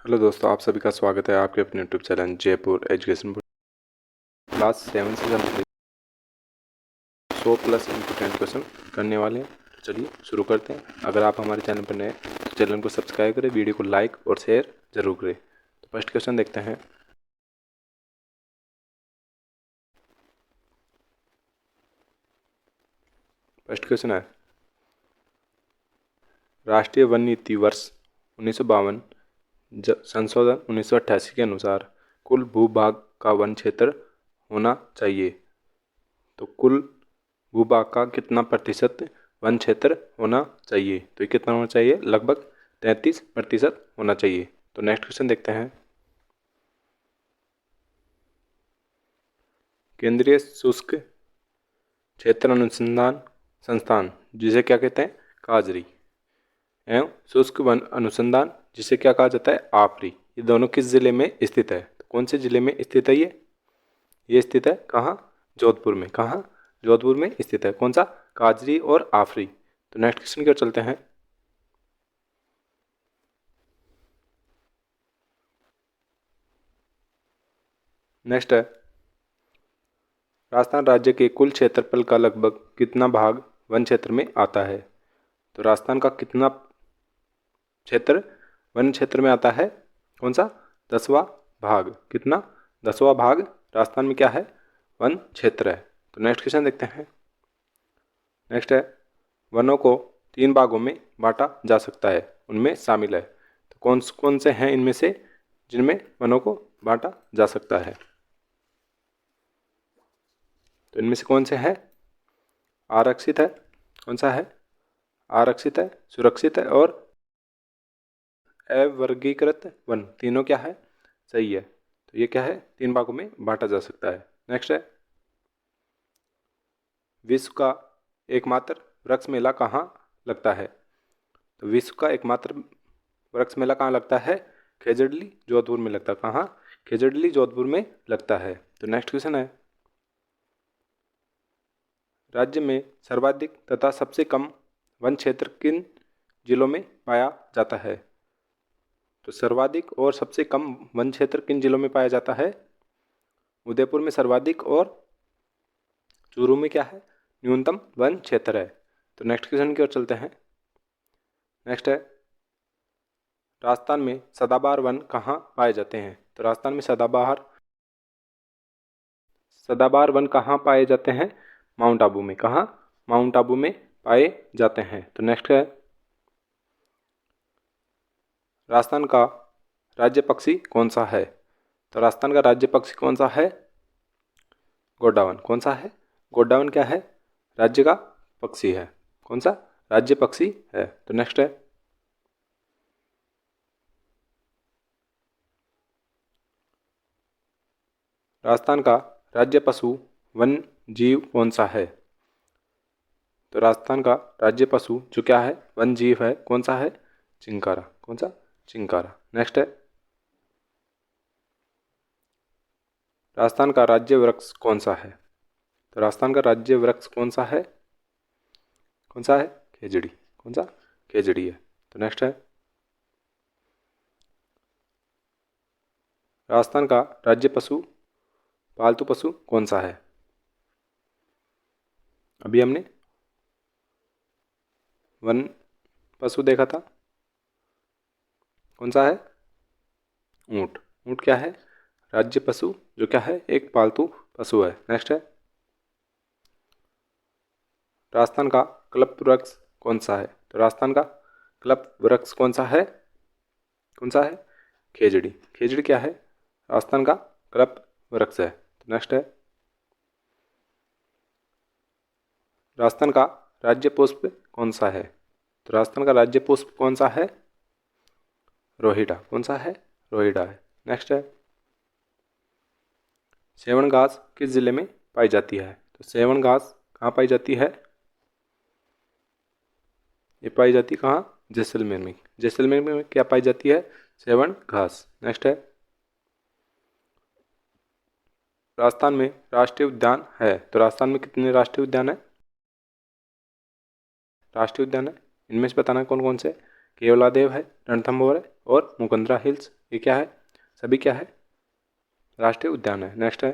Hello दोस्तों, आप सभी का स्वागत है आपके अपने YouTube channel Jaipur education board. Class 7 से हम 100 प्लस इम्पोर्टेंट क्वेश्चन करने वाले हैं। तो चलिए शुरू करते हैं। अगर आप हमारे चैनल पर नए हैं तो चैनल को सब्सक्राइब करें, वीडियो को लाइक और शेयर जरूर करें। तो फर्स्ट क्वेश्चन देखते हैं। फर्स्ट क्वेश्चन है, राष्ट्रीय वन नीति वर्ष 1952 संशोधन 1988 के अनुसार कुल भूभाग का वन क्षेत्र होना चाहिए। तो कुल भूभाग का कितना प्रतिशत वन क्षेत्र होना चाहिए? तो ये कितना होना चाहिए? लगभग 33% होना चाहिए। तो नेक्स्ट क्वेश्चन देखते हैं। केंद्रीय शुष्क क्षेत्र अनुसंधान संस्थान, जिसे क्या कहते हैं? काजरी, एवं शुष्क वन अनुसंधान, जिसे क्या कहा जाता है? आफरी, ये दोनों किस जिले में स्थित है? तो कौन से जिले में स्थित है ये स्थित है कहाँ? जोधपुर में। कहाँ? जोधपुर में स्थित है। कौन सा? काजरी और आफरी। तो नेक्स्ट क्वेश्चन की ओर चलते हैं। नेक्स्ट है, राजस्थान राज्य के कुल क्षेत्रफल का लगभग कितना भाग वन क्षेत्र में आता है? तो राजस्थान का कितना क्षेत्र वन क्षेत्र में आता है? कौन सा? 10वां भाग। कितना? 10वां भाग राजस्थान में क्या है? वन क्षेत्र है। तो नेक्स्ट क्वेश्चन देखते हैं। नेक्स्ट है, वनों को 3 भागों में बांटा जा सकता है, उनमें शामिल है। तो कौन कौन से हैं इनमें से जिनमें वनों को बांटा जा सकता है? तो इनमें से कौन से हैं? आरक्षित है। कौन सा है? आरक्षित है, सुरक्षित है और अवर्गीकृत वन। तीनों क्या है? सही है। तो ये क्या है? 3 भागों में बांटा जा सकता है। नेक्स्ट है, विश्व का एकमात्र वृक्ष मेला कहाँ लगता है? तो विश्व का एकमात्र वृक्ष मेला कहाँ लगता है? खेजड़ली जोधपुर में लगता है। कहाँ? खेजड़ली जोधपुर में लगता है। तो नेक्स्ट क्वेश्चन है, राज्य में सर्वाधिक तथा सबसे कम वन क्षेत्र किन जिलों में पाया जाता है? तो सर्वाधिक और सबसे कम वन क्षेत्र किन जिलों में पाया जाता है? उदयपुर में सर्वाधिक और चूरू में क्या है? न्यूनतम वन क्षेत्र है। तो नेक्स्ट क्वेश्चन की ओर चलते हैं। नेक्स्ट है, राजस्थान में सदाबहार वन कहाँ पाए जाते हैं? तो राजस्थान में सदाबहार वन कहाँ पाए जाते हैं? माउंट आबू में। कहाँ? माउंट आबू में पाए जाते हैं। तो नेक्स्ट है, राजस्थान का राज्य पक्षी कौन सा है? तो राजस्थान का राज्य पक्षी कौन सा है? गोड्डावन। कौन सा है? गोड्डावन क्या है? राज्य का पक्षी है। कौन सा? राज्य पक्षी है। तो नेक्स्ट है, राजस्थान का राज्य पशु वन जीव कौन सा है? तो राजस्थान का राज्य पशु जो क्या है? वन जीव है। कौन सा है? चिंकारा। कौन सा? चिंकारा। नेक्स्ट है, राजस्थान का राज्य वृक्ष कौन सा है? तो राजस्थान का राज्य वृक्ष कौन सा है? कौन सा है? खेजड़ी। कौन सा? खेजड़ी है। तो नेक्स्ट है, राजस्थान का राज्य पशु पालतू पशु कौन सा है? अभी हमने वन पशु देखा था। कौन सा है? ऊंट। ऊंट क्या है? राज्य पशु जो क्या है? एक पालतू पशु है। नेक्स्ट है, राजस्थान का कल्प वृक्ष कौन सा है? तो राजस्थान का कल्प वृक्ष कौन सा है? कौन सा है? खेजड़ी। खेजड़ी क्या है? राजस्थान का कल्प वृक्ष है। तो नेक्स्ट है, राजस्थान का राज्य पुष्प कौन सा है? तो राजस्थान का राज्य पुष्प कौन सा है? रोहिड़ा। कौन सा है? रोहिड़ा है। नेक्स्ट है, सेवन घास किस जिले में पाई जाती है? तो सेवन घास कहाँ पाई जाती है? ये पाई जाती है कहाँ? जैसलमेर में। जैसलमेर में क्या पाई जाती है? सेवन घास। नेक्स्ट है, राजस्थान में राष्ट्रीय उद्यान है। तो राजस्थान में कितने राष्ट्रीय उद्यान है? राष्ट्रीय उद्यान है। इनमें से बताना कौन कौन से? केवलादेव है, रणथंभौर है और मुकुंदरा हिल्स, ये क्या है, सभी क्या है, राष्ट्रीय उद्यान है। नेक्स्ट है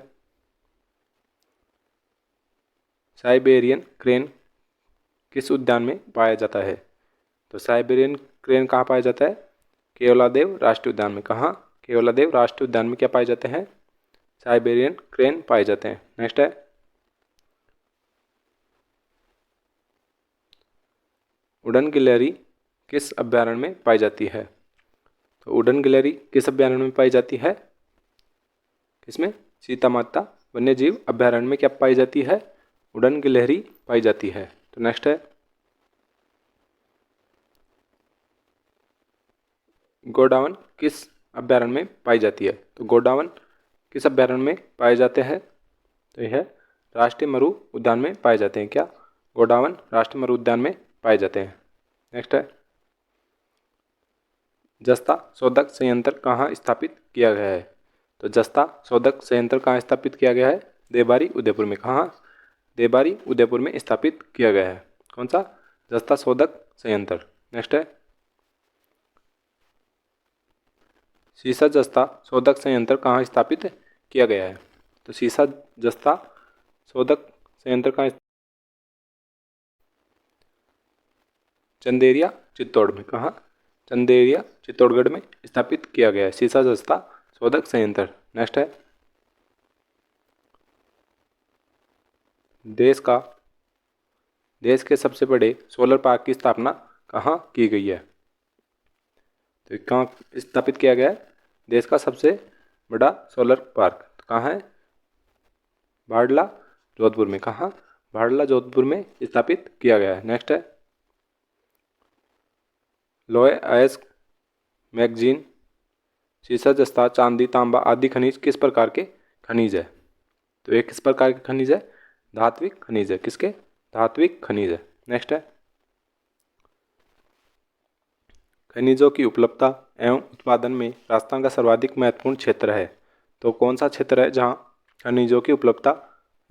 साइबेरियन क्रेन किस उद्यान में पाया जाता है? तो साइबेरियन क्रेन कहाँ पाया जाता है? केवलादेव राष्ट्रीय उद्यान में। कहाँ? केवलादेव राष्ट्रीय उद्यान में क्या पाए जाते हैं? साइबेरियन क्रेन पाए जाते हैं। नेक्स्ट है उड़न गिलहरी किस अभ्यारण्य में पाई जाती है? तो उड़न गिलहरी किस अभ्यारण्य में पाई जाती है? किसमें? सीता माता वन्य जीव अभ्यारण्य में क्या पाई जाती है? उड़न गिलहरी पाई जाती है। तो नेक्स्ट है गोडावन किस अभ्यारण्य में पाई जाती है? तो गोडावन किस अभ्यारण्य में पाए जाते हैं? तो यह राष्ट्रीय मरु उद्यान में पाए जाते हैं। क्या? गोडावन राष्ट्रीय मरु उद्यान में पाए जाते हैं। नेक्स्ट है जस्ता शोधक संयंत्र कहाँ स्थापित किया गया है? तो जस्ता शोधक संयंत्र कहाँ स्थापित किया गया है? देबारी उदयपुर में। कहाँ? देबारी उदयपुर में स्थापित किया गया है। कौन सा? जस्ता शोधक संयंत्र। नेक्स्ट है सीसा जस्ता शोधक संयंत्र कहाँ स्थापित किया गया है? तो सीसा जस्ता शोधक संयंत्र कहाँ? चंदेरिया चित्तौड़ में। कहाँ? चंदेरिया चित्तौड़गढ़ में स्थापित किया गया है सीसा जस्ता शोधक संयंत्र। नेक्स्ट है देश के सबसे बड़े सोलर पार्क की स्थापना कहाँ की गई है? तो कहाँ स्थापित किया गया है देश का सबसे बड़ा सोलर पार्क? तो कहाँ है? भाडला जोधपुर में। कहाँ? भाडला जोधपुर में स्थापित किया गया है। नेक्स्ट है लोहे अयस्क मैगजीन सीसा जस्ता चांदी तांबा आदि खनिज किस प्रकार के खनिज है? तो ये किस प्रकार के खनिज है? धात्विक खनिज है। किसके? धात्विक खनिज है। नेक्स्ट है खनिजों की उपलब्धता एवं उत्पादन में राजस्थान का सर्वाधिक महत्वपूर्ण क्षेत्र है। तो कौन सा क्षेत्र है जहाँ खनिजों की उपलब्धता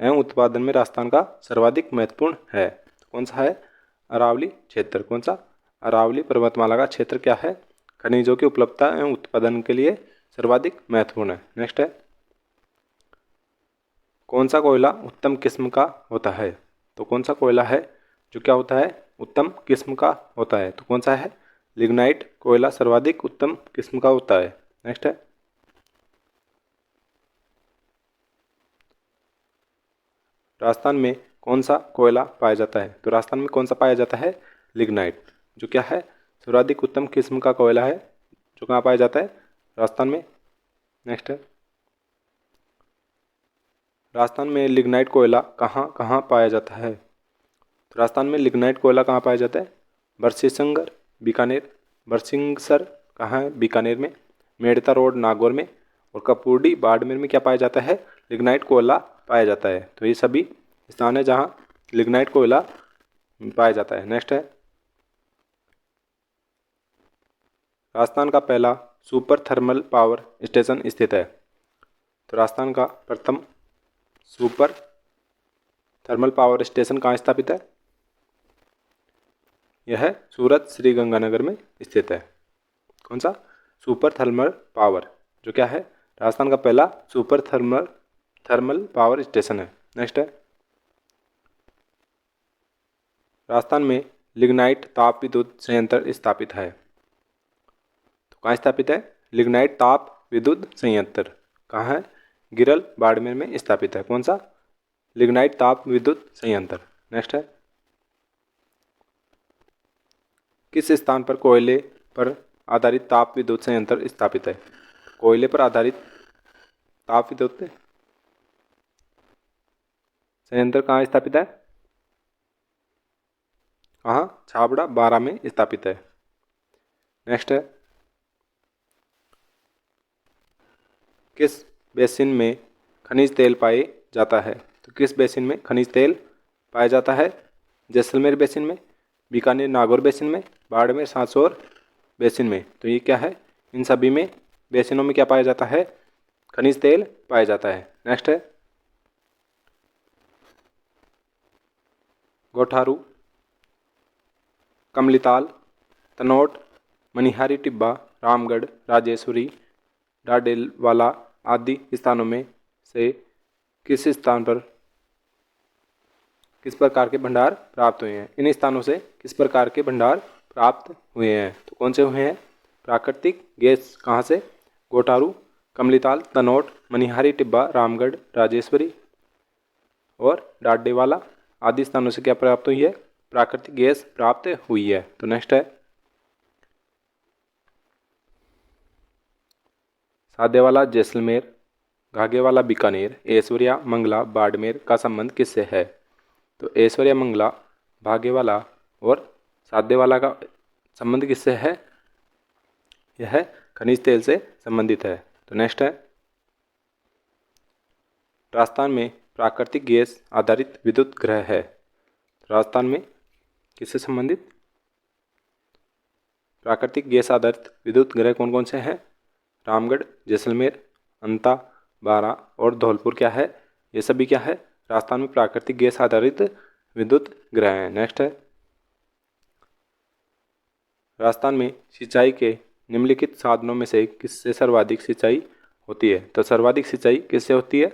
एवं उत्पादन में राजस्थान का सर्वाधिक महत्वपूर्ण है? तो कौन सा है? अरावली क्षेत्र। कौन सा? अरावली पर्वतमाला का क्षेत्र क्या है? खनिजों की उपलब्धता एवं उत्पादन के लिए सर्वाधिक महत्वपूर्ण है। नेक्स्ट है कौन सा कोयला उत्तम किस्म का होता है? तो कौन सा कोयला है जो क्या होता है? उत्तम किस्म का होता है। तो कौन सा है? लिग्नाइट कोयला सर्वाधिक उत्तम किस्म का होता है। नेक्स्ट है राजस्थान में कौन सा कोयला पाया जाता है? तो राजस्थान में कौन सा पाया जाता है? लिग्नाइट, जो क्या है? सर्वाधिक उत्तम किस्म का कोयला है, जो कहाँ पाया जाता है? राजस्थान में। नेक्स्ट है राजस्थान में लिग्नाइट कोयला कहाँ कहाँ पाया जाता है? तो राजस्थान में लिग्नाइट कोयला कहाँ पाया जाता है? बरसिंगर बीकानेर, बरसिंगसर कहाँ है? बीकानेर में। मेड़ता रोड नागौर में। और कपूरडी बाड़मेर में क्या पाया जाता है? लिग्नाइट कोयला पाया जाता है। तो ये सभी स्थान है जहाँ लिग्नाइट कोयला पाया जाता है। नेक्स्ट है राजस्थान का पहला सुपर थर्मल पावर स्टेशन स्थित है। तो राजस्थान का प्रथम सुपर थर्मल पावर स्टेशन कहाँ स्थापित है? यह सूरत श्री गंगानगर में स्थित है। कौन सा? सुपर थर्मल पावर, जो क्या है? राजस्थान का पहला सुपर थर्मल पावर स्टेशन है। नेक्स्ट है राजस्थान में लिग्नाइट ताप विद्युत संयंत्र स्थापित है। तो कहाँ स्थापित है? लिग्नाइट ताप विद्युत संयंत्र कहाँ है? गिरल बाड़मेर में स्थापित है। कौन सा? लिग्नाइट ताप विद्युत संयंत्र। नेक्स्ट है किस स्थान पर कोयले पर आधारित ताप विद्युत संयंत्र स्थापित है? कोयले पर आधारित ताप विद्युत संयंत्र कहाँ स्थापित है? कहाँ? छाबड़ा बारा में स्थापित है। नेक्स्ट है किस बेसिन में खनिज तेल पाए जाता है? तो किस बेसिन में खनिज तेल पाया जाता है? जैसलमेर बेसिन में, बीकानेर नागौर बेसिन में, बाड़मेर सांसौर बेसिन में। तो ये क्या है? इन सभी में बेसिनों में क्या पाया जाता है? खनिज तेल पाया जाता है। नेक्स्ट है गोठारू, कमलीताल, तनोट, मनिहारी टिब्बा, रामगढ़, राजेश्वरी, डाडेलवाला आदि स्थानों में से किस स्थान पर किस प्रकार के भंडार प्राप्त हुए हैं? इन स्थानों से किस प्रकार के भंडार प्राप्त हुए हैं? तो कौन से हुए हैं? प्राकृतिक गैस कहाँ से? गोटारू, कमलीताल, तनोट, मनिहारी टिब्बा, रामगढ़, राजेश्वरी और डाडेवाला आदि स्थानों से क्या प्राप्त हुई है? प्राकृतिक गैस प्राप्त हुई है। तो नेक्स्ट है सादेवाला जैसलमेर, घाघेवाला बीकानेर, ऐश्वर्या मंगला बाड़मेर का संबंध किससे है? तो ऐश्वर्या मंगला, भागेवाला और सादेवाला का संबंध किससे है? यह खनिज तेल से संबंधित है। तो नेक्स्ट है राजस्थान में प्राकृतिक गैस आधारित विद्युत ग्रह है। राजस्थान में किससे संबंधित प्राकृतिक गैस आधारित विद्युत ग्रह कौन कौन से हैं? रामगढ़, जैसलमेर, अंता, बारा और धौलपुर क्या है? ये सभी क्या है? राजस्थान में प्राकृतिक गैस आधारित विद्युत ग्रह हैं। नेक्स्ट है राजस्थान में सिंचाई के निम्नलिखित साधनों में से किससे सर्वाधिक सिंचाई होती है? तो सर्वाधिक सिंचाई किससे होती है?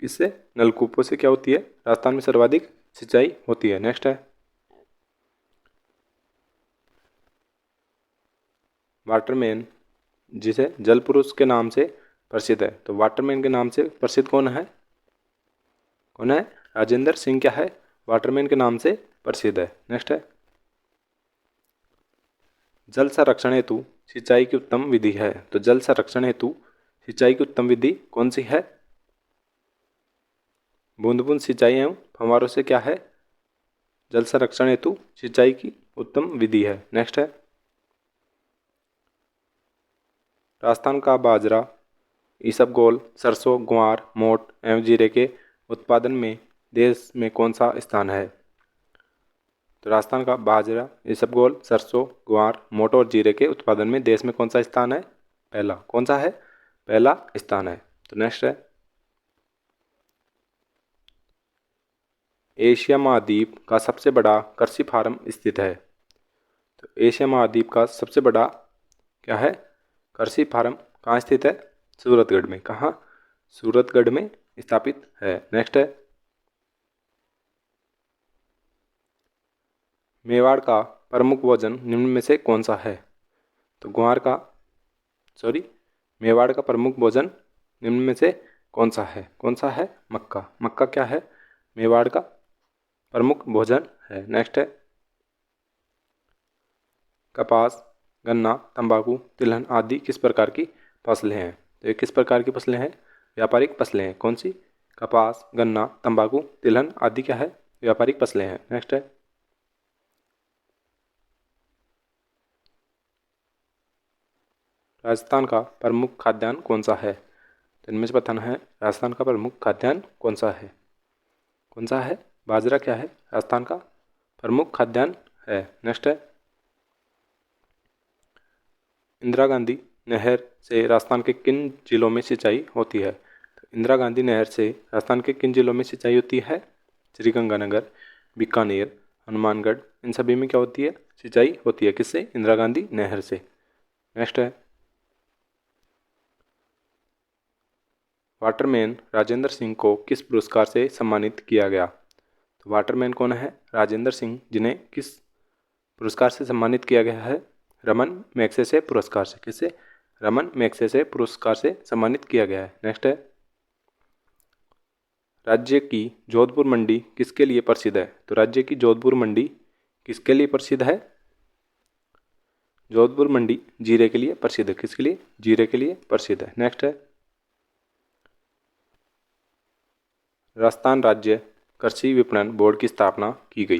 किससे? नलकूपों से क्या होती है? राजस्थान में सर्वाधिक सिंचाई होती है। नेक्स्ट है वाटरमैन जिसे जल पुरुष के नाम से प्रसिद्ध है। तो वाटरमैन के नाम से प्रसिद्ध कौन है? कौन है? राजेंद्र सिंह क्या है? वाटरमैन के नाम से प्रसिद्ध है। नेक्स्ट है जल संरक्षण हेतु सिंचाई की उत्तम विधि है। तो जल संरक्षण हेतु सिंचाई की उत्तम विधि कौन सी है? बूंद बूंद सिंचाई एवं फव्वारों से क्या है? जल संरक्षण हेतु सिंचाई की उत्तम विधि है। नेक्स्ट है राजस्थान का बाजरा, इसबगोल, सरसों, ग्वार, मोट एवं जीरे के उत्पादन में देश में कौन सा स्थान है? तो राजस्थान का बाजरा, इसबगोल, सरसों, ग्वार, मोट और जीरे के उत्पादन में देश में कौन सा स्थान है? पहला। कौन सा है? पहला स्थान है। तो नेक्स्ट है एशिया महाद्वीप का सबसे बड़ा कृषि फार्म स्थित है। तो एशिया महाद्वीप का सबसे बड़ा क्या है? कृषि फार्म कहाँ स्थित है? सूरतगढ़ में। कहाँ? सूरतगढ़ में स्थापित है। नेक्स्ट है मेवाड़ का प्रमुख भोजन निम्न में से कौन सा है? तो मेवाड़ का प्रमुख भोजन निम्न में से कौन सा है? कौन सा है? मक्का। मक्का क्या है? मेवाड़ का प्रमुख भोजन है। नेक्स्ट है कपास, गन्ना, तंबाकू, तिलहन आदि किस प्रकार की फसलें हैं? तो ये किस प्रकार की फसलें हैं? व्यापारिक फसलें हैं। कौन सी? कपास, गन्ना, तंबाकू, तिलहन आदि क्या है? व्यापारिक फसलें हैं। नेक्स्ट है राजस्थान का प्रमुख खाद्यान्न कौन सा है? तो इनमें से बताना है राजस्थान का प्रमुख खाद्यान्न कौन सा है? कौन सा है? बाजरा क्या है? राजस्थान का प्रमुख खाद्यान्न है। नेक्स्ट है इंदिरा गांधी नहर से राजस्थान के किन जिलों में सिंचाई होती है? तो इंदिरा गांधी नहर से राजस्थान के किन जिलों में सिंचाई होती है? श्रीगंगानगर, बीकानेर, हनुमानगढ़, इन सभी में क्या होती है? सिंचाई होती है। किससे? इंदिरा गांधी नहर से। नेक्स्ट है वाटरमैन राजेंद्र सिंह को किस पुरस्कार से सम्मानित किया गया? तो वाटरमैन कौन है? राजेंद्र सिंह, जिन्हें किस पुरस्कार से सम्मानित किया गया है? रमन मैग्सेसे पुरस्कार से। किससे? रमन मैग्सेसे पुरस्कार से सम्मानित किया गया है। नेक्स्ट है राज्य की जोधपुर मंडी किसके लिए प्रसिद्ध है? तो राज्य की जोधपुर मंडी किसके लिए प्रसिद्ध है? जोधपुर मंडी जीरे के लिए प्रसिद्ध है। किसके लिए? जीरे के लिए प्रसिद्ध है। नेक्स्ट है राजस्थान राज्य कृषि विपणन बोर्ड की स्थापना की गई।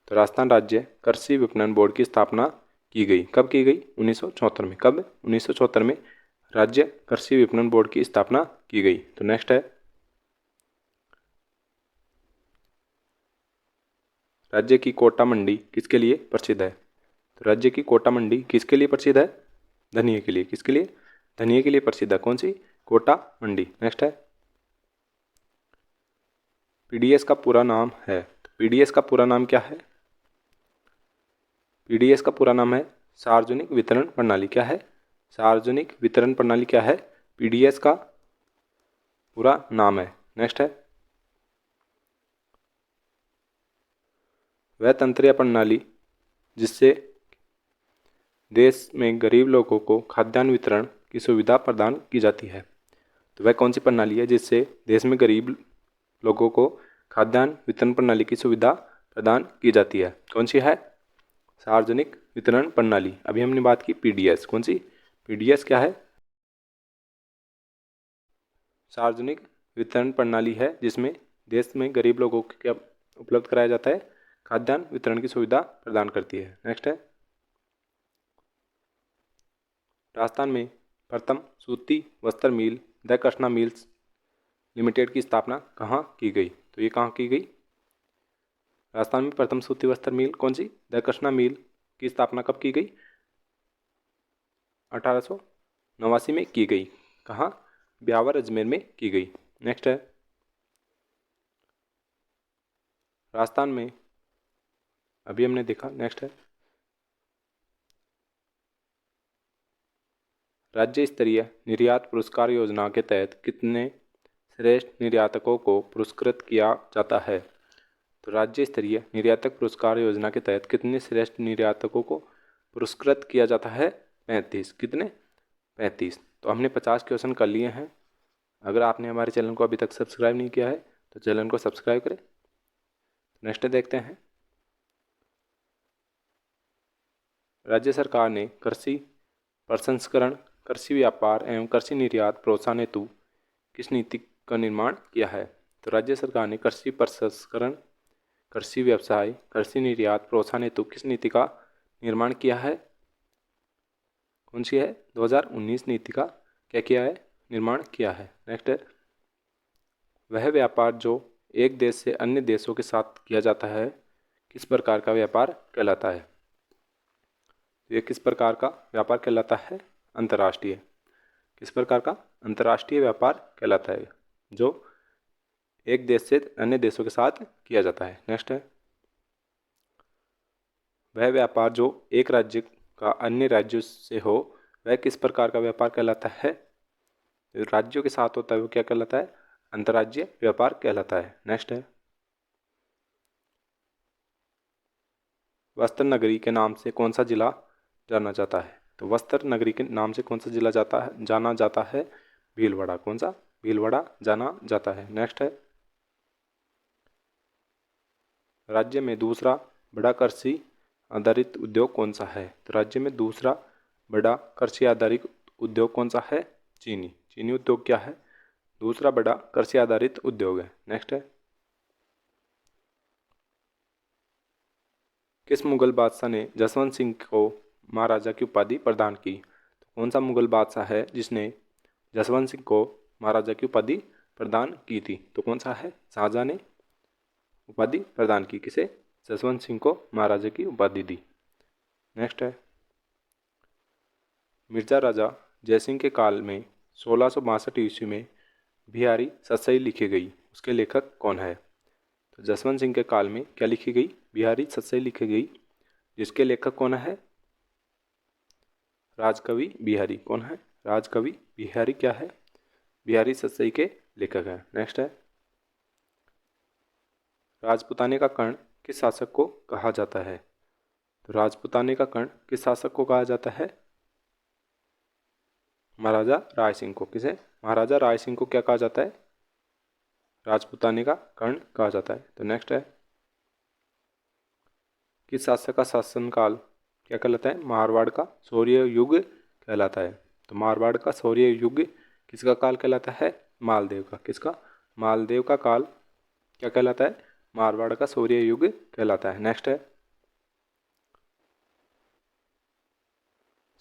तो राजस्थान राज्य कृषि विपणन बोर्ड की स्थापना की गई। कब की गई? 1974 में। कब? 1974 में राज्य कृषि विपणन बोर्ड की स्थापना की गई। तो नेक्स्ट है राज्य की कोटा मंडी किसके लिए प्रसिद्ध है? तो राज्य की कोटा मंडी किसके लिए प्रसिद्ध है? धनिये के लिए। किसके लिए? धनिये के लिए प्रसिद्ध है। कौन सी? कोटा मंडी। नेक्स्ट है पीडीएस का पूरा नाम है। तो पीडीएस का पूरा नाम क्या है? पीडीएस का पूरा नाम है सार्वजनिक वितरण प्रणाली। क्या है? सार्वजनिक वितरण प्रणाली क्या है? पीडीएस का पूरा नाम है। नेक्स्ट है, वह तंत्र या प्रणाली जिससे देश में गरीब लोगों को खाद्यान्न वितरण की सुविधा प्रदान की जाती है। तो वह कौन सी प्रणाली है जिससे देश में गरीब लोगों को खाद्यान्न वितरण प्रणाली की सुविधा प्रदान की जाती है? कौन सी है? सार्वजनिक वितरण प्रणाली। अभी हमने बात की पीडीएस। कौन सी? पीडीएस क्या है? सार्वजनिक वितरण प्रणाली है जिसमें देश में गरीब लोगों को क्या उपलब्ध कराया जाता है? खाद्यान्न वितरण की सुविधा प्रदान करती है। नेक्स्ट है, राजस्थान में प्रथम सूती वस्त्र मिल द कृष्णा मिल्स लिमिटेड की स्थापना कहाँ की गई? तो ये कहाँ की गई? राजस्थान में प्रथम सूती वस्त्र मिल कौन सी? द कृष्णा मिल की स्थापना कब की गई? 1889 में की गई। कहाँ? ब्यावर अजमेर में की गई। नेक्स्ट है, राजस्थान में अभी हमने देखा। नेक्स्ट है, राज्य स्तरीय निर्यात पुरस्कार योजना के तहत कितने श्रेष्ठ निर्यातकों को पुरस्कृत किया जाता है? तो राज्य स्तरीय निर्यातक पुरस्कार योजना के तहत कितने श्रेष्ठ निर्यातकों को पुरस्कृत किया जाता है? 35। कितने? 35। तो हमने 50 क्वेश्चन कर लिए हैं। अगर आपने हमारे चैनल को अभी तक सब्सक्राइब नहीं किया है तो चैनल को सब्सक्राइब करें। नेक्स्ट देखते हैं, राज्य सरकार ने कृषि प्रसंस्करण, कृषि व्यापार एवं कृषि निर्यात प्रोत्साहन हेतु किस नीति का निर्माण किया है? तो राज्य सरकार ने कृषि प्रसंस्करण, कृषि व्यवसाय, कृषि निर्यात प्रोत्साहन हेतु किस नीति का निर्माण किया है? कौन सी है? 2019 नीति का क्या किया है? निर्माण किया है। नेक्स्ट है, वह व्यापार जो एक देश से अन्य देशों के साथ किया जाता है किस प्रकार का व्यापार कहलाता है? ये किस प्रकार का व्यापार कहलाता है? अंतर्राष्ट्रीय। किस प्रकार का? अंतर्राष्ट्रीय व्यापार कहलाता है जो एक देश से अन्य देशों के साथ किया जाता है। नेक्स्ट है, वह व्यापार जो एक राज्य का अन्य राज्यों से हो वह किस प्रकार का व्यापार कहलाता है? राज्यों के साथ होता है वो क्या कहलाता है? अंतर्राज्यीय व्यापार कहलाता है। नेक्स्ट है, वस्त्र नगरी के नाम से कौन सा जिला जाना जाता है? तो वस्त्र नगरी के नाम से कौन सा जिला जाना जाता है? भीलवाड़ा। कौन सा? भीलवाड़ा जाना जाता है। नेक्स्ट है, राज्य में दूसरा बड़ा कृषि आधारित उद्योग कौन सा है? तो राज्य में दूसरा बड़ा कृषि आधारित उद्योग कौन सा है? चीनी। चीनी उद्योग क्या है? दूसरा बड़ा कृषि आधारित उद्योग है। नेक्स्ट है, किस मुगल बादशाह ने जसवंत सिंह को महाराजा की उपाधि प्रदान की? तो कौन सा मुगल बादशाह है जिसने जसवंत सिंह को महाराजा की उपाधि प्रदान की थी? तो कौन सा है? शाहजहां ने उपाधि प्रदान की। किसे? जसवंत सिंह को महाराजा की उपाधि दी। नेक्स्ट है, मिर्जा राजा जयसिंह के काल में 1662 ईस्वी में बिहारी सतसई लिखी गई, उसके लेखक कौन है? तो जसवंत सिंह के काल में क्या लिखी गई? बिहारी सतसई लिखी गई, जिसके लेखक कौन है? राजकवि बिहारी। कौन है? राजकवि बिहारी क्या है? बिहारी सतसई के लेखक है। नेक्स्ट है, राजपुताने का कर्ण किस शासक को कहा जाता है? तो राजपुताने का कर्ण किस शासक को कहा जाता है? महाराजा राय सिंह को। किसे? महाराजा राय सिंह को क्या कहा जाता है? राजपुताने का कर्ण कहा जाता है। तो नेक्स्ट है, किस शासक का शासनकाल क्या कहलाता है? मारवाड़ का शौर्य युग कहलाता है। तो मारवाड़ का शौर्य युग किसका काल कहलाता है? मालदेव का। किसका? मालदेव का काल क्या कहलाता है? मारवाड़ का शौर्य युग कहलाता है। नेक्स्ट है,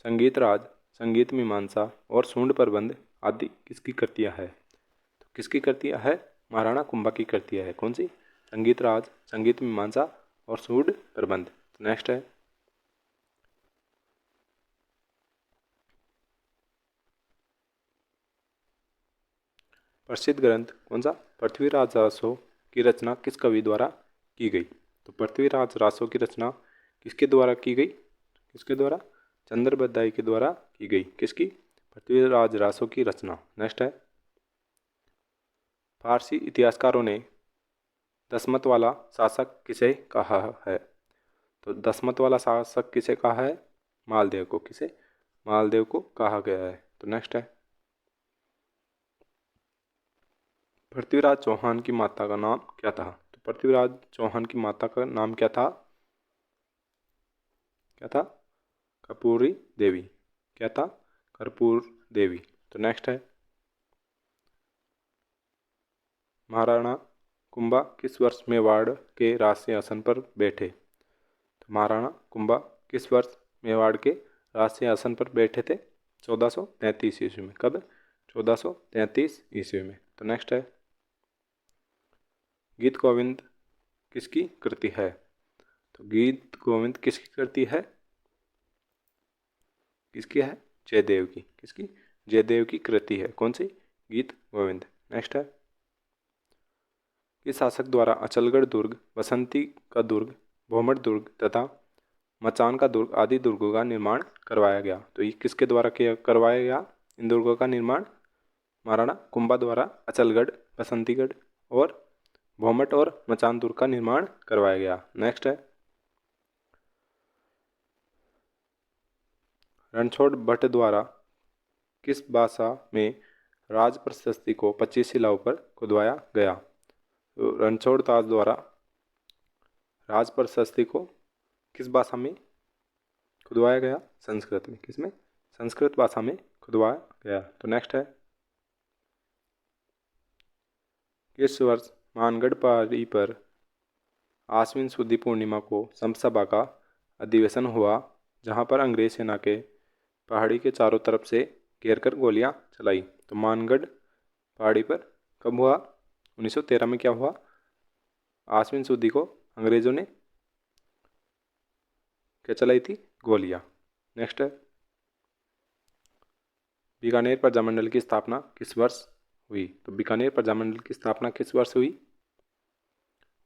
संगीत राज, संगीत मीमांसा और सूंड प्रबंध आदि किसकी कृतियाँ है? तो किसकी कृतियाँ है? महाराणा कुंभा की कृतियाँ है। कौन सी? संगीत राज, संगीत मीमांसा और सूंड प्रबंध। नेक्स्ट है, प्रसिद्ध ग्रंथ कौन सा? पृथ्वीराज रासो की रचना किस कवि द्वारा की गई? तो पृथ्वीराज रासो की रचना किसके द्वारा की गई? किसके द्वारा? चंद्र बरदाई के द्वारा की गई। किसकी? पृथ्वीराज रासो की रचना। नेक्स्ट है, फारसी इतिहासकारों ने दसमत वाला शासक किसे कहा है? तो दसमत वाला शासक किसे कहा है? मालदेव को। किसे? मालदेव को कहा गया है। तो नेक्स्ट है, पृथ्वीराज चौहान की माता का नाम क्या था? तो पृथ्वीराज चौहान की माता का नाम क्या था? क्या था? कर्पूरी देवी। क्या था? कर्पूर देवी। तो नेक्स्ट है, महाराणा कुंभा किस वर्ष मेवाड़ के राज सिंहासन पर बैठे? तो महाराणा कुंभा किस वर्ष मेवाड़ के राज सिंहासन पर बैठे थे? 1433 ईस्वी में। कब? 1433 ईस्वी में। तो नेक्स्ट है, गीत गोविंद किसकी कृति है? तो गीत गोविंद किसकी कृति है? किसकी है? जयदेव की। किसकी? जयदेव की कृति है। कौन सी? गीत गोविंद। नेक्स्ट है, किस शासक द्वारा अचलगढ़ दुर्ग, बसंती का दुर्ग, भोमट दुर्ग तथा मचान का दुर्ग आदि दुर्गों का निर्माण करवाया गया? तो ये किसके द्वारा करवाया गया इन दुर्गों का निर्माण? महाराणा कुंभा द्वारा अचलगढ़, बसंतीगढ़ और भोमट और मचान दुर्ग का निर्माण करवाया गया। नेक्स्ट है, रणछोड़ भट्ट द्वारा किस भाषा में राज प्रशस्ति को 25 शिलाओं पर खुदवाया गया? तो रणछोड़ दास द्वारा राज प्रशस्ति को किस भाषा में खुदवाया गया? संस्कृत में। किसमें? संस्कृत भाषा में खुदवाया गया। तो नेक्स्ट है, किस वर्ष मानगढ़ पहाड़ी पर आश्विन शुद्ध पूर्णिमा को समसभा का अधिवेशन हुआ, जहां पर अंग्रेज सेना के पहाड़ी के चारों तरफ से घेरकर गोलियां चलाई? तो मानगढ़ पहाड़ी पर कब हुआ? 1913 में क्या हुआ? आश्विन शुद्धि को अंग्रेजों ने क्या चलाई थी? गोलियां। नेक्स्ट है, बीकानेर प्रजामंडल की स्थापना किस वर्ष हुई? तो बीकानेर प्रजामंडल की स्थापना किस वर्ष हुई?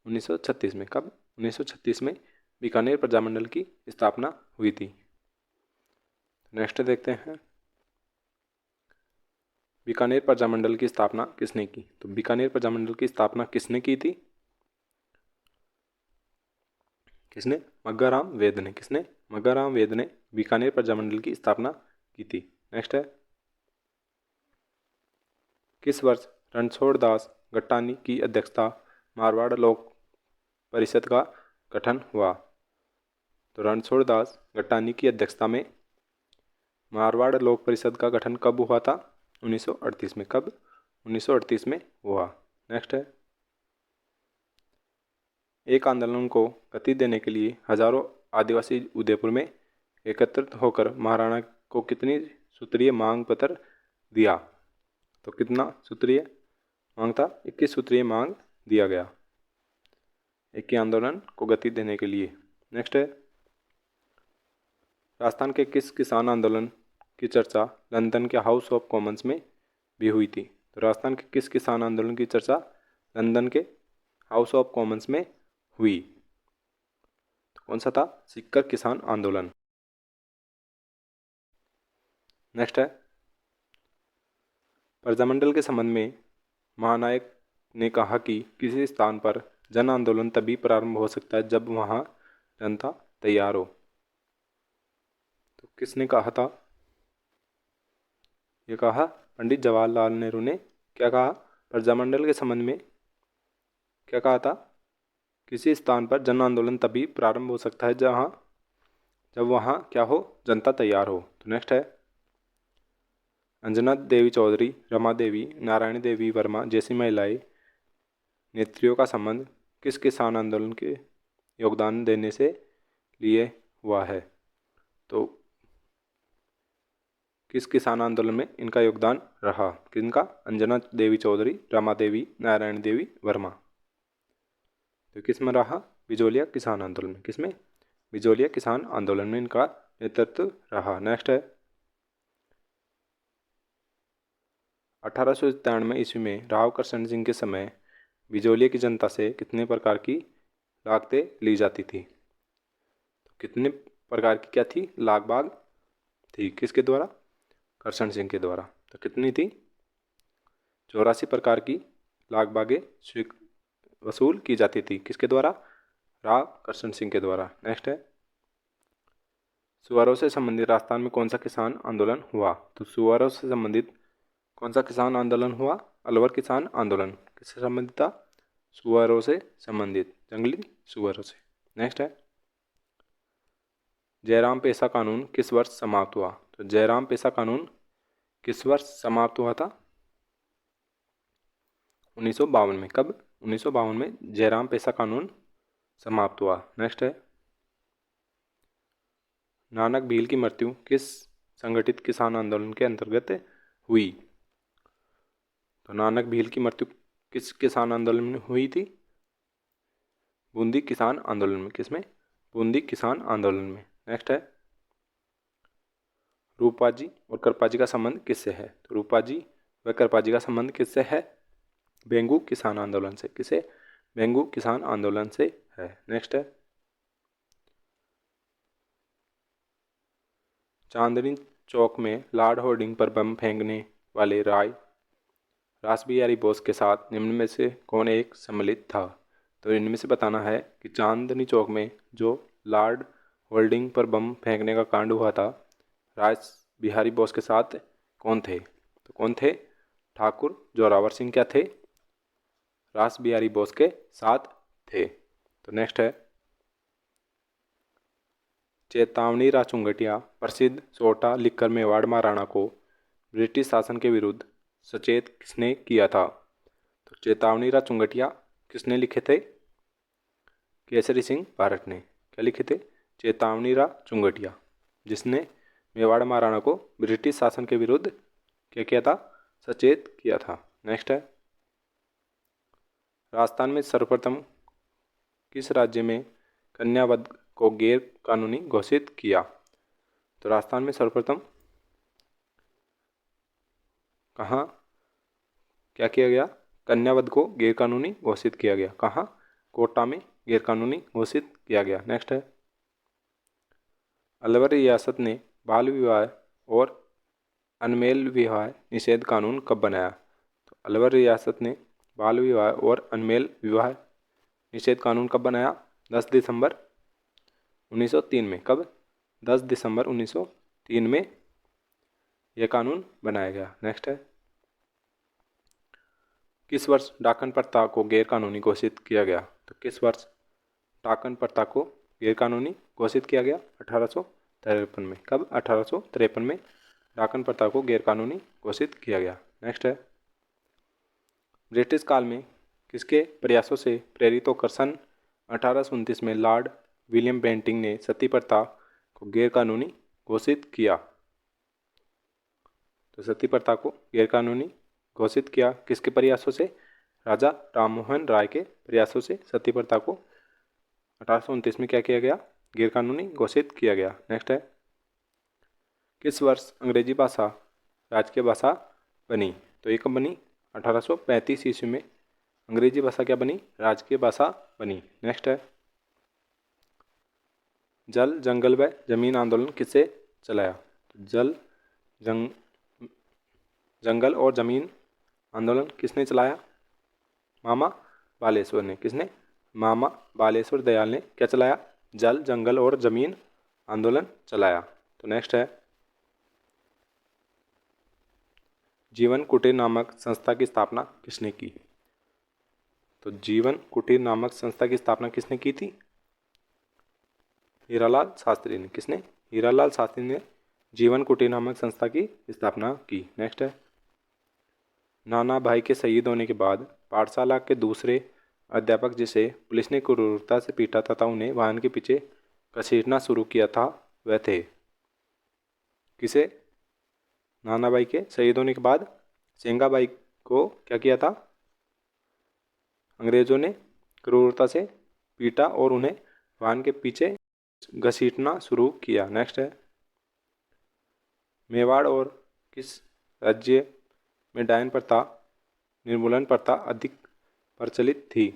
1936 में। कब? 1936 में बीकानेर प्रजामंडल की स्थापना हुई थी। नेक्स्ट देखते हैं, बीकानेर प्रजामंडल की स्थापना किसने की? तो बीकानेर प्रजामंडल की स्थापना किसने की थी? किसने? मग्गाराम वेद ने। किसने? मग्गाराम वेद ने बीकानेर प्रजामंडल की स्थापना की थी। नेक्स्ट है, किस वर्ष रणछोड़ दास गट्टानी की अध्यक्षता मारवाड़ लोक परिषद का गठन हुआ? तो रणछोड़ दास गट्टानी की अध्यक्षता में मारवाड़ लोक परिषद का गठन कब हुआ था? 1938 में। कब? 1938 में हुआ। नेक्स्ट है, एक आंदोलन को गति देने के लिए हजारों आदिवासी उदयपुर में एकत्रित होकर महाराणा को कितनी सूत्रीय मांग पत्र दिया? तो कितना सूत्रीय मांग था? 21 सूत्रीय मांग दिया गया एक ही आंदोलन को गति देने के लिए। नेक्स्ट है, राजस्थान के किस किसान आंदोलन की चर्चा लंदन के हाउस ऑफ कॉमन्स में भी हुई थी? तो राजस्थान के किस किसान आंदोलन की चर्चा लंदन के हाउस ऑफ कॉमन्स में हुई? तो कौन सा था? सिक्कर किसान आंदोलन। नेक्स्ट है, प्रजामंडल के संबंध में महानायक ने कहा कि किसी स्थान पर जन आंदोलन तभी प्रारंभ हो सकता है जब वहां जनता तैयार हो। तो किसने कहा था? ये कहा पंडित जवाहरलाल नेहरू ने। क्या कहा? प्रजामंडल के संबंध में क्या कहा था? किसी स्थान पर जन आंदोलन तभी प्रारंभ हो सकता है जब वहां क्या हो? जनता तैयार हो। तो नेक्स्ट है, अंजना देवी चौधरी, रमा देवी, नारायणी देवी वर्मा जैसी महिलाएं नेत्रियों का संबंध किस किसान आंदोलन के योगदान देने से लिए हुआ है? तो किस किसान आंदोलन में इनका योगदान रहा? किनका? अंजना देवी चौधरी, रमा देवी, नारायण देवी वर्मा। तो किस में रहा? बिजोलिया किसान आंदोलन में। किसमें? बिजोलिया किसान आंदोलन में इनका नेतृत्व रहा। नेक्स्ट है, 1897 ईस्वी में राव कृष्ण सिंह के समय बिजोलिया की जनता से कितने प्रकार की लागतें ली जाती थी? कितने प्रकार की क्या थी, लाग बाग थी, किसके द्वारा, करशन सिंह के द्वारा। तो कितनी थी, 84 प्रकार की लाग बागें वसूल की जाती थी, किसके द्वारा, राव करशन सिंह के द्वारा। नेक्स्ट है, सुअरों से संबंधित राजस्थान में कौन सा किसान आंदोलन हुआ। तो सुअरों से संबंधित कौन सा किसान आंदोलन हुआ, अलवर किसान आंदोलन। किससे संबंधित था, सुअरों से संबंधित, जंगली सुअरों से। नेक्स्ट है, जयराम पेशा कानून किस वर्ष समाप्त हुआ। तो जयराम पेशा कानून किस वर्ष समाप्त हुआ था, 1952 में। कब, 1952 में जयराम पेशा कानून समाप्त हुआ। नेक्स्ट है, नानक भील की मृत्यु किस संगठित किसान आंदोलन के अंतर्गत हुई। तो नानक भील की मृत्यु किस किसान आंदोलन में हुई थी, बूंदी किसान आंदोलन में। किसमें, बूंदी किसान आंदोलन में। नेक्स्ट है, रूपाजी और कृपाजी का संबंध किससे है। तो रूपाजी व कृपाजी का संबंध किससे है, बेंगू किसान आंदोलन से। किसे, बेंगू किसान आंदोलन से है। नेक्स्ट है, चांदनी चौक में लॉर्ड होर्डिंग पर बम फेंकने वाले रास बिहारी बोस के साथ निम्न में से कौन एक सम्मिलित था। तो इनमें से बताना है कि चांदनी चौक में जो लॉर्ड होल्डिंग पर बम फेंकने का कांड हुआ था, रास बिहारी बोस के साथ कौन थे। तो कौन थे, ठाकुर जोरावर सिंह क्या थे, रास बिहारी बोस के साथ थे। तो नेक्स्ट है, चेतावनी राचुंगटिया प्रसिद्ध सोटा लिखकर मेवाड़ महाराणा को ब्रिटिश शासन के विरुद्ध सचेत किसने किया था। तो चेतावनी राचुंगटिया किसने लिखे थे, केसरी सिंह भारत ने। क्या लिखे थे, चेतावनी राचुंगटिया, जिसने मेवाड़ महाराणा को ब्रिटिश शासन के विरुद्ध क्या किया था, सचेत किया था। नेक्स्ट है, राजस्थान में सर्वप्रथम किस राज्य में कन्यावध को गैर कानूनी घोषित किया। तो राजस्थान में सर्वप्रथम कहाँ क्या किया गया, कन्यावध को गैर कानूनी घोषित किया गया। कहाँ, कोटा में गैर कानूनी घोषित किया गया। नेक्स्ट है, अलवर रियासत ने बाल विवाह और अनमेल विवाह निषेध कानून कब बनाया। तो अलवर रियासत ने बाल विवाह और अनमेल विवाह निषेध कानून कब बनाया, 10 दिसंबर 1903 में। कब, 10 दिसंबर 1903 में यह कानून बनाया गया। नेक्स्ट है, किस वर्ष डाकन प्रथा को गैर कानूनी घोषित किया गया। तो किस वर्ष डाकन प्रथा को गैर कानूनी घोषित किया गया, 1853 में। कब, 1853 में डाकन प्रथा को गैर कानूनी घोषित किया गया। नेक्स्ट है, ब्रिटिश काल में किसके प्रयासों से प्रेरित होकर सन 1829 में लॉर्ड विलियम बेंटिंग ने सती प्रथा को गैर कानूनी घोषित किया। तो सती प्रथा को गैर कानूनी घोषित किया किसके प्रयासों से, राजा राममोहन राय के प्रयासों से सती प्रथा को 1829 में क्या किया गया, गैर कानूनी घोषित किया गया। नेक्स्ट है, किस वर्ष अंग्रेजी भाषा राजकीय भाषा बनी। तो ये कब बनी, 1835 ईस्वी में अंग्रेजी भाषा क्या बनी, राजकीय भाषा बनी। नेक्स्ट है, जल जंगल व जमीन आंदोलन किससे चलाया। जल जंगल और जमीन आंदोलन किसने चलाया, मामा बालेश्वर ने। किसने, मामा बालेश्वर दयाल ने क्या चलाया, जल जंगल और जमीन आंदोलन चलाया। तो नेक्स्ट है, जीवन कुटीर नामक संस्था की स्थापना किसने की। तो जीवन कुटीर नामक संस्था की स्थापना किसने की थी, हीरालाल शास्त्री ने। किसने, हीरालाल शास्त्री ने जीवन कुटीर नामक संस्था की स्थापना की। नेक्स्ट है, नाना भाई के शहीद होने के बाद पाठशाला के दूसरे अध्यापक जिसे पुलिस ने क्रूरता से पीटा तथा उन्हें वाहन के पीछे घसीटना शुरू किया था वह थे, किसे, नाना भाई के शहीद होने के बाद सेंगाबाई को क्या किया था, अंग्रेजों ने क्रूरता से पीटा और उन्हें वाहन के पीछे घसीटना शुरू किया। नेक्स्ट है, मेवाड़ और किस राज्य में डायन प्रथा निर्मूलन प्रथा अधिक प्रचलित थी।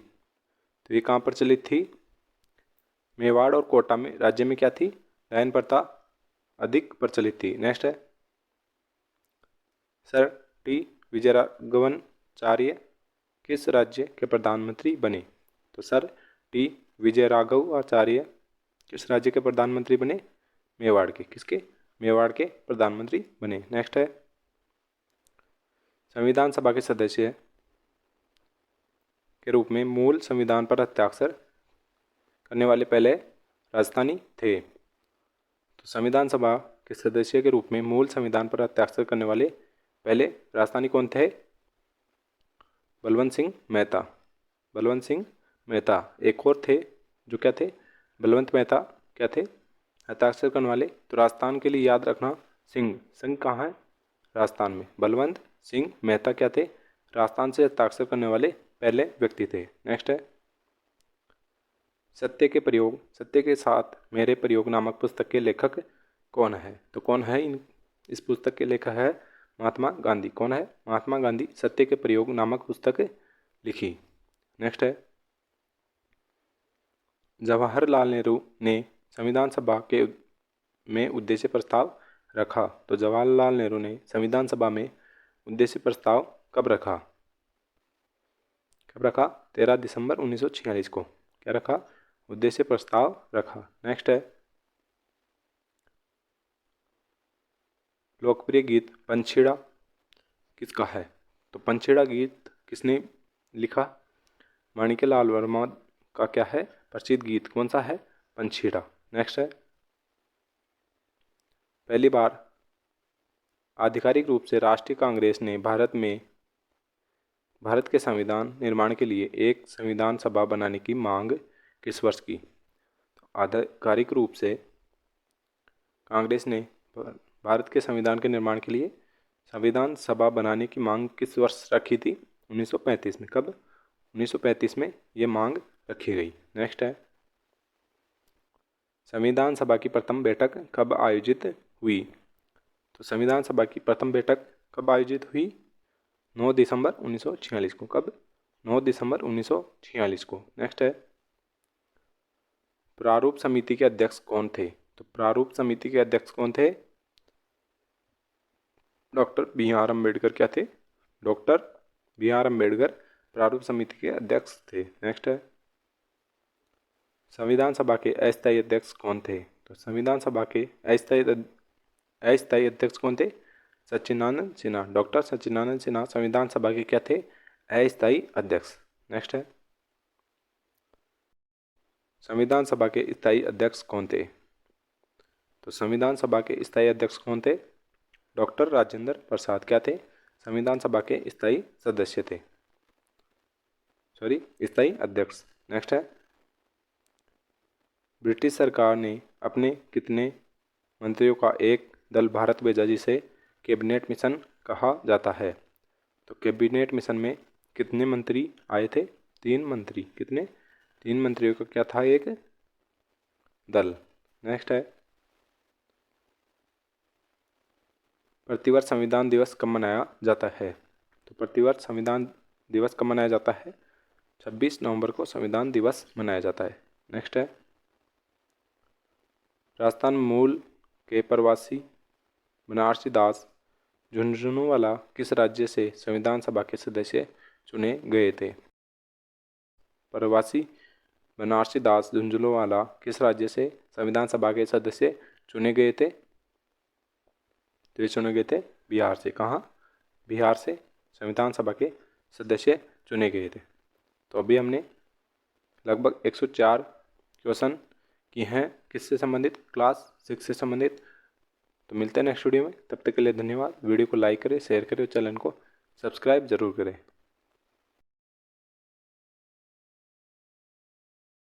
तो ये कहाँ प्रचलित थी, मेवाड़ और कोटा में राज्य में क्या थी, डायन प्रथा अधिक प्रचलित थी। नेक्स्ट है सर टी विजयराघवाचार्य किस राज्य के प्रधानमंत्री बने। तो सर टी विजयराघवाचार्य किस राज्य के प्रधानमंत्री बने, मेवाड़ के। किसके, मेवाड़ के प्रधानमंत्री बने। नेक्स्ट है संविधान सभा के सदस्य के रूप में मूल संविधान पर हस्ताक्षर करने वाले पहले राजस्थानी थे। तो संविधान सभा के सदस्य के रूप में मूल संविधान पर हस्ताक्षर करने वाले पहले राजस्थानी कौन थे, बलवंत सिंह मेहता। बलवंत सिंह मेहता। एक और थे जो क्या थे, बलवंत मेहता क्या थे, हस्ताक्षर करने वाले। तो राजस्थान के लिए याद रखना सिंह, सिंह कहाँ है, राजस्थान में। बलवंत सिंह मेहता क्या थे, राजस्थान से हस्ताक्षर करने वाले पहले व्यक्ति थे। नेक्स्ट है सत्य के प्रयोग, सत्य के साथ मेरे प्रयोग नामक पुस्तक के लेखक कौन है। तो कौन है इस पुस्तक के लेखक है महात्मा गांधी। कौन है, महात्मा गांधी सत्य के प्रयोग नामक पुस्तक लिखी। नेक्स्ट है जवाहरलाल नेहरू ने संविधान सभा के में उद्देश्य प्रस्ताव रखा। तो जवाहरलाल नेहरू ने संविधान सभा में उद्देश्य प्रस्ताव कब रखा, 13 दिसंबर 1946 को क्या रखा, उद्देश्य प्रस्ताव रखा। नेक्स्ट है लोकप्रिय गीत पंछीड़ा किसका है। तो पंछीड़ा गीत किसने लिखा, माणिक्यलाल वर्मा का क्या है प्रसिद्ध गीत, कौन सा है, पंछीड़ा। नेक्स्ट है पहली बार आधिकारिक रूप से राष्ट्रीय कांग्रेस ने भारत के संविधान निर्माण के लिए एक संविधान सभा बनाने की मांग किस वर्ष की। तो आधिकारिक रूप से कांग्रेस ने भारत के संविधान के निर्माण के लिए संविधान सभा बनाने की मांग किस वर्ष रखी थी, 1935 में। कब, 1935 में ये मांग रखी गई। नेक्स्ट है संविधान सभा की प्रथम बैठक कब आयोजित हुई। तो संविधान सभा की प्रथम बैठक कब आयोजित हुई, 9 दिसंबर 1946 को। कब, 9 दिसंबर 1946 को। नेक्स्ट है प्रारूप समिति के अध्यक्ष कौन थे। तो प्रारूप समिति के अध्यक्ष कौन थे, डॉक्टर बी आर अम्बेडकर क्या थे, डॉक्टर बी आर अम्बेडकर प्रारूप समिति के अध्यक्ष थे। नेक्स्ट है संविधान सभा के अस्थायी अध्यक्ष कौन थे। तो संविधान सभा के अस्थायी अध्यक्ष कौन थे, सच्चिदानंद सिन्हा। डॉक्टर सच्चिदानंद सिन्हा संविधान सभा के क्या थे, अस्थायी अध्यक्ष। नेक्स्ट है संविधान सभा के स्थायी अध्यक्ष कौन थे। तो संविधान सभा के स्थायी अध्यक्ष कौन थे, डॉक्टर राजेंद्र प्रसाद क्या थे, संविधान सभा के स्थायी सदस्य थे, स्थायी अध्यक्ष। नेक्स्ट है ब्रिटिश सरकार ने अपने कितने मंत्रियों का एक दल भारत भेजा जिसे कैबिनेट मिशन कहा जाता है। तो कैबिनेट मिशन में कितने मंत्री आए थे, 3 मंत्री। कितने, 3 मंत्रियों का क्या था एक दल। नेक्स्ट है प्रतिवर्ष संविधान दिवस कब मनाया जाता है। तो प्रतिवर्ष संविधान दिवस कब मनाया जाता है, 26 नवंबर को संविधान दिवस मनाया जाता है। नेक्स्ट है राजस्थान मूल के प्रवासी बनारसी दास झुंझुनूवाला किस राज्य से संविधान सभा के सदस्य चुने गए थे। प्रवासी बनारसी दास झुंझुनूवाला किस राज्य से संविधान सभा के सदस्य चुने गए थे। तो ये चुने गए थे बिहार से। कहाँ, बिहार से संविधान सभा के सदस्य चुने गए थे। तो अभी हमने लगभग 104 क्वेश्चन किए हैं किससे संबंधित, क्लास 6 से संबंधित। तो मिलते हैं नेक्स्ट वीडियो में, तब तक के लिए धन्यवाद। वीडियो को लाइक करें, शेयर करें और चैनल को सब्सक्राइब जरूर करें।